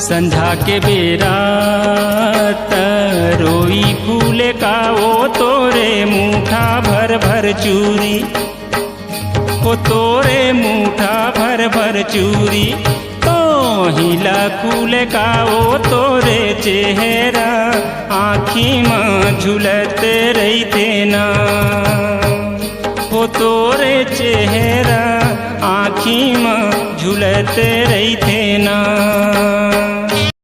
संझा के बेरा रोई फूले का वो तोरे मुठा भर भर चूरी, वो तोरे मुठा भर भर चूरी। तो हिला फूले का वो तोरे चेहरा आँखी में झुलते रही थे ना, वो तोरे चेहरा आँखी में झुलते रही थे ना।